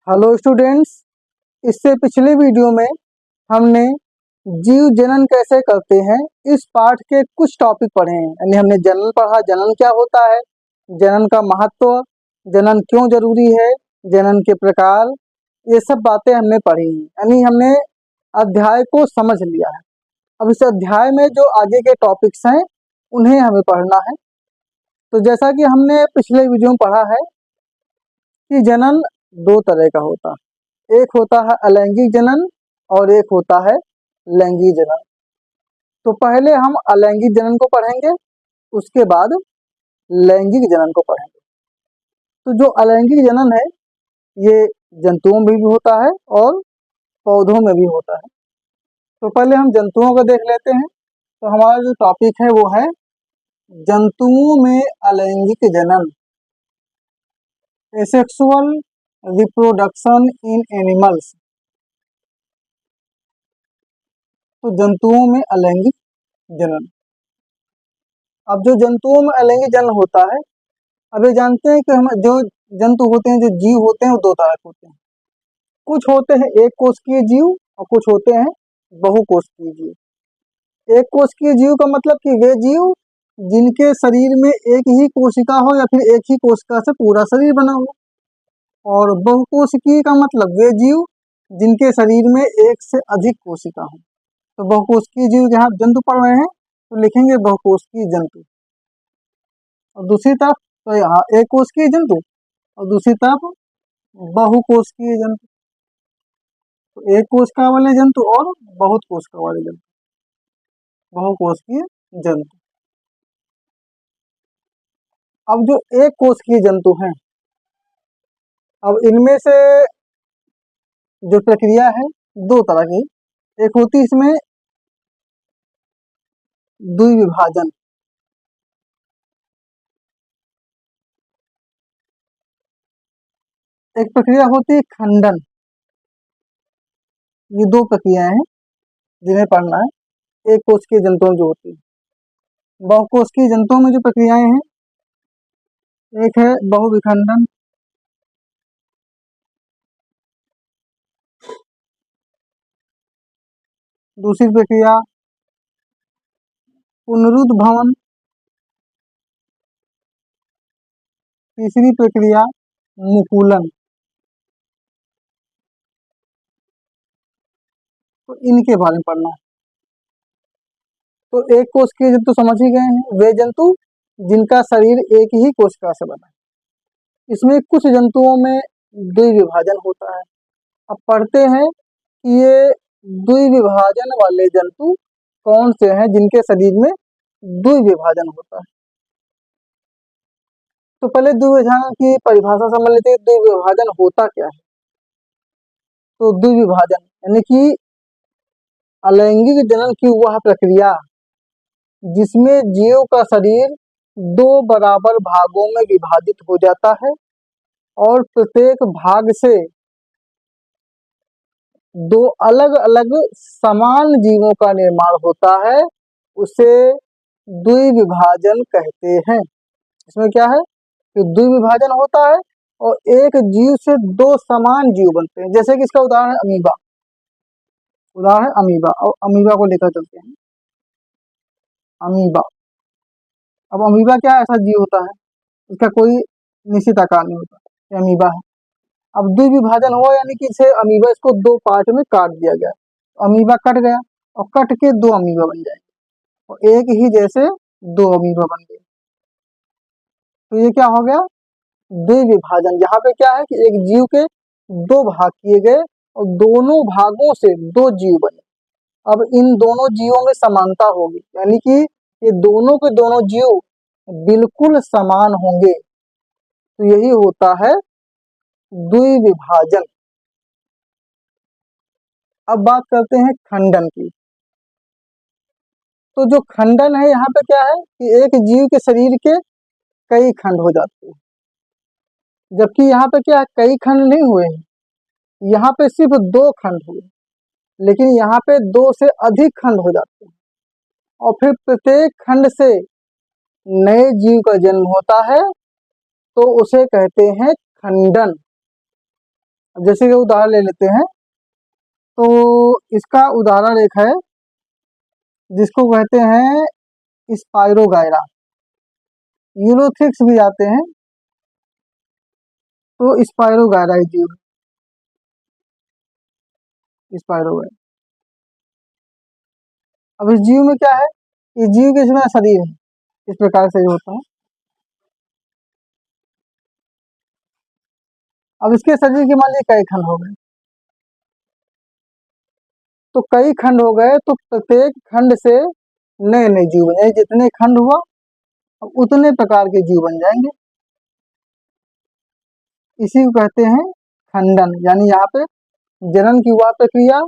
Hello students, इससे पिछले video में हमने जीव जनन कैसे करते हैं इस पाठ के कुछ टॉपिक पढ़े हैं। यानी हमने जनन पढ़ा, जनन क्या होता है, जनन का महत्व, जनन क्यों जरूरी है, जनन के प्रकार, ये सब बातें हमने पढ़ी हैं। यानी हमने अध्याय को समझ लिया है। अब इस अध्याय में जो आगे के टॉपिक्स हैं उन्हें हमें पढ़ना है। तो जैसा कि हमने पिछले वीडियो में पढ़ा है कि जनन दो तरह का होता है, एक होता है अलैंगिक जनन और एक होता है लैंगिक जनन। तो पहले हम अलैंगिक जनन को पढ़ेंगे, उसके बाद लैंगिक जनन को पढ़ेंगे। तो जो अलैंगिक जनन है ये जंतुओं में भी होता है और पौधों में भी होता है। तो पहले हम जंतुओं को देख लेते हैं। तो हमारा जो टॉपिक है वो है जंतुओं में अलैंगिक जनन, एसेक्सुअल रिप्रोडक्शन इन एनिमल्स। तो जंतुओं में अलैंगिक जनन। अब जो जंतुओं में अलैंगिक जनन होता है, अब ये जानते हैं कि हम जो जंतु होते हैं, जो जीव होते हैं, वो दो तरह के होते हैं। कुछ होते हैं एक कोशिकीय जीव और कुछ होते हैं बहुकोशिकीय जीव। एक कोशिकीय जीव का मतलब कि वे जीव जिनके शरीर में एक ही कोशिका हो या फिर एक ही कोशिका से पूरा शरीर बना हो। और बहुकोशिकीय का मतलब वे जीव जिनके शरीर में एक से अधिक कोशिका हो। तो बहुकोशिकीय जीव जहाँ जंतु पढ़ रहे हैं तो लिखेंगे बहुकोशिकीय जंतु। और दूसरी तरफ तो यहाँ एक कोशिकीय जंतु और दूसरी तरफ बहुकोशिकीय जंतु। तो एक कोशिका वाले जंतु और बहुत कोशिका वाले जंतु, बहुकोशिकीय जंतु। अब जो एक कोशिकीय जंतु हैं, अब इनमें से जो प्रक्रिया है दो तरह की। एक होती इसमें द्विविभाजन, एक प्रक्रिया होती है खंडन। ये दो प्रक्रियाएं हैं जिन्हें पढ़ना है एक कोशिकीय जंतुओं जो होती है। बहुकोशिकीय जंतुओं में जो प्रक्रियाएं हैं, एक है बहुविखंडन, दूसरी प्रक्रिया पुनरुद्भवन, तीसरी प्रक्रिया मुकुलन। तो इनके बारे में पढ़ना है। तो एक कोशिकीय जंतु समझ ही गए हैं, वे जंतु जिनका शरीर एक ही कोशिका से बना है। इसमें कुछ जंतुओं में द्विविभाजन होता है। अब पढ़ते हैं कि ये द्विविभाजन वाले जंतु कौन से हैं जिनके शरीर में द्विविभाजन होता है। तो पहले द्विविभाजन की परिभाषा समझ लेते हैं, द्विविभाजन होता क्या है। तो द्विविभाजन यानी कि अलैंगिक जनन की वह प्रक्रिया जिसमें जीव का शरीर दो बराबर भागों में विभाजित हो जाता है और प्रत्येक भाग से दो अलग अलग समान जीवों का निर्माण होता है, उसे द्विविभाजन कहते हैं। इसमें क्या है कि द्विविभाजन होता है और एक जीव से दो समान जीव बनते हैं। जैसे कि इसका उदाहरण है अमीबा, उदाहरण है अमीबा। और अमीबा को लेकर चलते हैं। अमीबा, अब अमीबा क्या ऐसा जीव होता है, इसका कोई निश्चित आकार नहीं होता, ये अमीबा है। अब द्विविभाजन हुआ यानी कि इसे अमीबा, इसको दो पार्ट में काट दिया गया, अमीबा कट गया और कट के दो अमीबा बन जाएंगे और एक ही जैसे दो अमीबा बन गए। तो ये क्या हो गया, द्विविभाजन। यहाँ पे क्या है कि एक जीव के दो भाग किए गए और दोनों भागों से दो जीव बने। अब इन दोनों जीवों में समानता होगी, यानी कि ये दोनों के दोनों जीव बिल्कुल समान होंगे। तो यही होता है द्विविभाजन। अब बात करते हैं खंडन की। तो जो खंडन है यहाँ पे क्या है कि एक जीव के शरीर के कई खंड हो जाते हैं, जबकि यहाँ पे क्या है कई खंड नहीं हुए हैं, यहाँ पे सिर्फ दो खंड हुए, लेकिन यहाँ पे दो से अधिक खंड हो जाते हैं और फिर प्रत्येक खंड से नए जीव का जन्म होता है, तो उसे कहते हैं खंडन। जैसे कि उदाहरण ले लेते हैं, तो इसका उदाहरण एक है जिसको कहते हैं स्पाइरोगायरा, यूलोथ्रिक्स भी आते हैं, तो स्पाइरोगायरा ही जीव, स्पाइरोगायरा। अब इस जीव में क्या है, इस जीव के इसमें शरीर है, इस प्रकार से होता है। अब इसके शरीर के मान लीजिए कई खंड हो गए, तो कई खंड हो गए तो प्रत्येक खंड से नए नए जीव बन जाएंगे, जितने खंड हुआ अब उतने प्रकार के जीव बन जाएंगे। इसी को कहते हैं खंडन, यानी यहाँ पे जनन की वह प्रक्रिया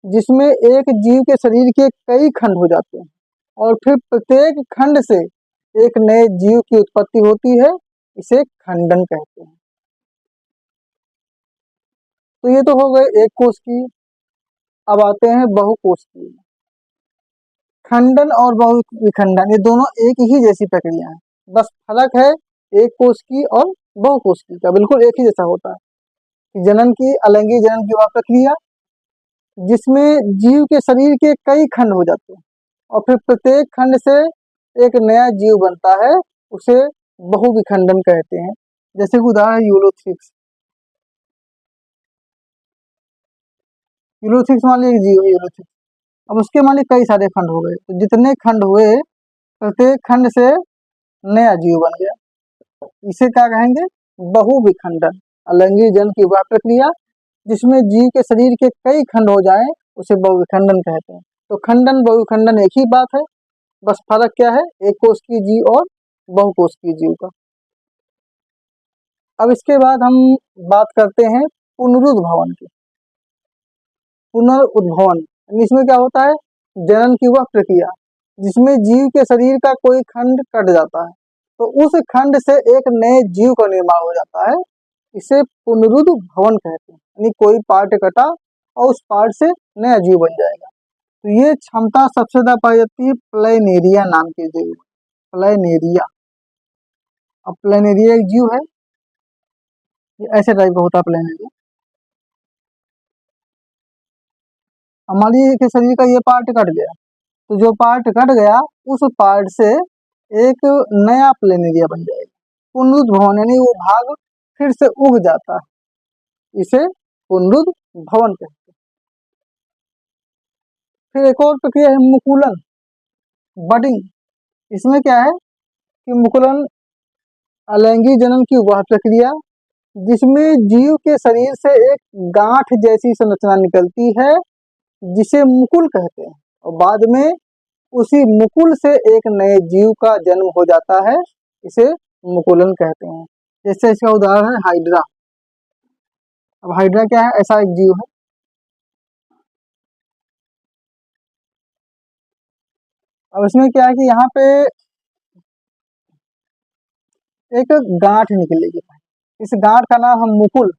जिसमें एक जीव के शरीर के कई खंड हो जाते हैं और फिर प्रत्येक खंड से एक नए जीव की उत्पत्ति होती है, इसे खंडन कहते हैं। तो ये तो हो गए एक कोश की। अब आते हैं बहुकोश की। खंडन और बहुविखंडन ये दोनों एक ही जैसी प्रक्रिया है, बस फर्क है एक कोश की और बहुकोश की का, बिल्कुल एक ही जैसा होता है। जनन की, अलैंगिक जनन की वह प्रक्रिया जिसमें जीव के शरीर के कई खंड हो जाते हैं और फिर प्रत्येक खंड से एक नया जीव बनता है, उसे बहुविखंडन कहते हैं। जैसे कि उदाहरण यूलोथ्रिक्स, यूलोथ्रिक्स मान लीजिए जीव है यूलोथ्रिक्स। अब उसके मान लीजिए कई सारे खंड हो गए, तो जितने खंड हुए प्रत्येक खंड से नया जीव बन गया, इसे क्या कहेंगे, बहुविखंडन। अलैंगिक जनन की वह प्रक्रिया जिसमें जीव के शरीर के कई खंड हो जाएं, उसे बहुविखंडन कहते हैं। तो खंडन बहुविखंडन एक ही बात है, बस फर्क क्या है एक कोश की जीव और बहुकोश की जीव का। अब इसके बाद हम बात करते हैं पुनरुद्भवन की। पुनरुद्भवन इसमें क्या होता है, जनन की वह प्रक्रिया जिसमें जीव के शरीर का कोई खंड कट जाता है तो उस खंड से एक नए जीव का निर्माण हो जाता है, इसे पुनरुद्भवन कहते हैं। यानी कोई पार्ट कटा और उस पार्ट से नया जीव बन जाएगा। तो ये क्षमता सबसे ज्यादा पाई जाती है प्लेनेरिया नाम के जीव, प्लेनेरिया। अब प्लेनेरिया एक जीव है, ये ऐसे टाइप का होता है प्लेनेरिया। हमारी के शरीर का ये पार्ट कट गया, तो जो पार्ट कट गया उस पार्ट से एक नया प्लेनेरिया बन जाएगा। पुनरुद्भवन यानी वो भाग फिर से उग जाता है, इसे पुनरुद्भवन कहते हैं। फिर एक और प्रक्रिया है मुकुलन, बडिंग। इसमें क्या है कि मुकुलन अलैंगिक जनन की वह प्रक्रिया जिसमें जीव के शरीर से एक गांठ जैसी संरचना निकलती है जिसे मुकुल कहते हैं और बाद में उसी मुकुल से एक नए जीव का जन्म हो जाता है, इसे मुकुलन कहते हैं। जैसे इसका उदाहरण है हाइड्रा। अब हाइड्रा क्या है, ऐसा एक जीव है। अब इसमें क्या है कि यहाँ पे एक गांठ निकलेगी, इस गांठ का नाम हम मुकुल।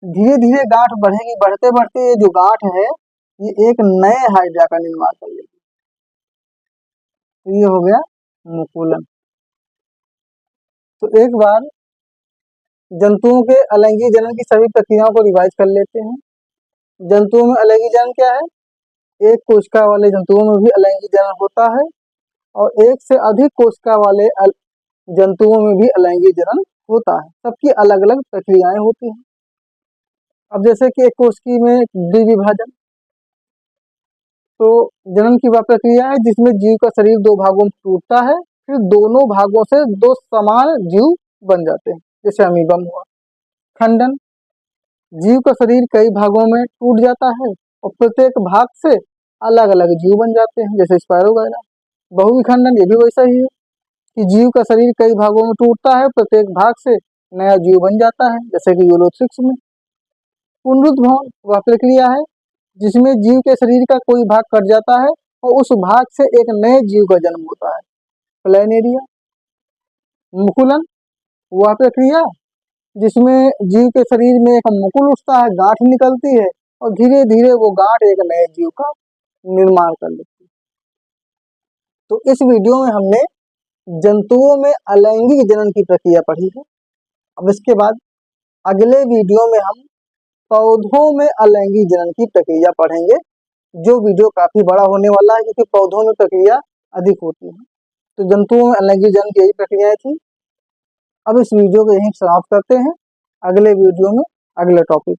धीरे धीरे गांठ बढ़ेगी, बढ़ते बढ़ते ये जो गांठ है ये एक नए हाइड्रा का निर्माण कर लेगी, तो ये हो गया मुकुलन। तो एक बार जंतुओं के अलैंगिक जनन की सभी प्रक्रियाओं को रिवाइज कर लेते हैं। जंतुओं में अलैंगिक जनन क्या है, एक कोशिका वाले जंतुओं में भी अलैंगिक जनन होता है और एक से अधिक कोशिका वाले जंतुओं में भी अलैंगिक जनन होता है। सबकी अलग अलग प्रक्रियाएं होती हैं। अब जैसे कि एक कोशिका में द्विविभाजन, तो जनन की वह प्रक्रिया है जिसमें जीव का शरीर दो भागों में टूटता है, फिर दोनों भागों से दो समान जीव बन जाते हैं, जैसे अमीबा हुआ। खंडन, जीव का शरीर कई भागों में टूट जाता है और प्रत्येक भाग से अलग अलग जीव बन जाते हैं, जैसे स्पाइरोगायरा। बहुविखंडन ये भी वैसा ही है कि जीव का शरीर कई भागों में टूटता है, प्रत्येक भाग से नया जीव बन जाता है, जैसे कि यूलोथ्रिक्स में। पुनरुद्भवन वह प्रक्रिया है जिसमें जीव के शरीर का कोई भाग कट जाता है और उस भाग से एक नए जीव का जन्म होता है, प्लेनेरिया। मुकुलन वह प्रक्रिया जिसमें जीव के शरीर में एक मुकुल उठता है, गांठ निकलती है और धीरे धीरे वो गांठ एक नए जीव का निर्माण कर लेती है। तो इस वीडियो में हमने जंतुओं में अलैंगिक जनन की प्रक्रिया पढ़ी है। अब इसके बाद अगले वीडियो में हम पौधों में अलैंगिक जनन की प्रक्रिया पढ़ेंगे, जो वीडियो काफी बड़ा होने वाला है क्योंकि पौधों में प्रक्रिया अधिक होती है। तो जंतुओं में अलैंगिक जनन की यही प्रक्रियाएं थी। अब इस वीडियो को यहीं समाप्त करते हैं, अगले वीडियो में अगले टॉपिक